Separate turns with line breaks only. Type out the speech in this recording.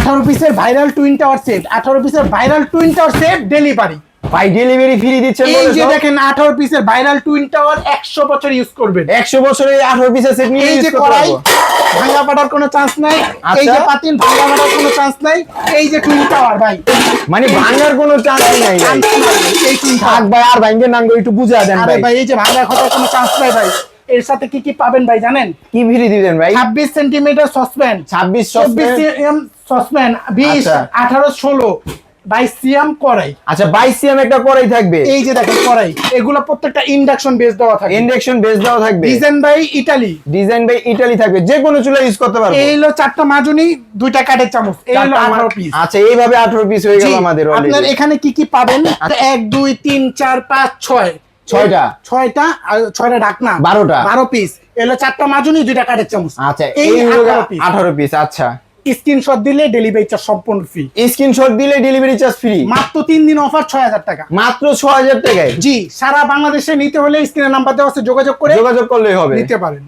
18 পিসের viral twin tower set, 18 পিসের viral twin tower set delivery.
ভাই ডেলিভারি ফ্রি দিচ্ছেন
এই
বলে
যে
তো?
দেখেন 18 পিসের ভাইরাল টুইন টাওয়ার 100 বছর ইউজ করবেন।
100 বছরে 18 পিসের সেট নিয়ে
এই
ইউজ
যে
করতে
কড়াই
পারবো।
ভাঙা পাটার কোনো চান্স নাই, এই
আচ্ছা।
যে পাতিল ভাঙা পাটার কোনো চান্স নাই, এই যে টুইন টাওয়ার ভাই,
মানে ভাঙার কোনো চান্স নাই ভাই।
এই টুইন
থাক
টাওয়ার।
ভাই আর ভাঙবে না গো, একটু বুঝা দেন
আরে
ভাই।
ভাই এই যে ভাঙা খাওয়ার কোনো চান্স নাই ভাই। এর সাথে কি কি পাবেন ভাই জানেন?
কি ফ্রি দিবেন ভাই?
26 সেন্টিমিটার সসপ্যান,
26
24 সিএম সসপ্যান, 20
আচ্ছা।
18 16 22 সিএম কড়াই।
আচ্ছা 22 সিএম একটা কড়াই থাকবে।
এই যে দেখেন কড়াই, এগুলো প্রত্যেকটা ইন্ডাকশন বেস দেওয়া থাকে,
ইন্ডাকশন বেস দেওয়া থাকবে।
Design by Italy.
Design by Italy থাকবে, যে কোনো চুলা ইউজ করতে পারবো।
এই হলো 4টা মাজুনি, 2টা কাঠের চামচ, এই হলো 18 পিস।
আচ্ছা এইভাবে 18 পিস হয়ে গেল আমাদের
আপনার
অলরেডি।
এখানে কি কি পাবেন? 1 2 3 4 5 6
ছয়টা।
6টা আর 6টা ঢাকনা,
12টা।
12 পিস। এলো 4টা মাজুনি, 2টা কাঠের চামচ।
আচ্ছা
এই
এই হলো
18 পিস।
18 পিস। আচ্ছা
স্ক্রিনশট দিলে ডেলিভারি চার্জ সম্পূর্ণ ফ্রি।
স্ক্রিনশট দিলে ডেলিভারি চার্জ ফ্রি।
মাত্র 3 দিন অফার 6000 টাকা।
মাত্র 6000 টাকায়
জি, সারা বাংলাদেশে নিতে হলে স্ক্রিনের নাম্বার দেওয়া আছে, যোগাযোগ করে
যোগাযোগ করলেই হবে।
নিতে পারেন।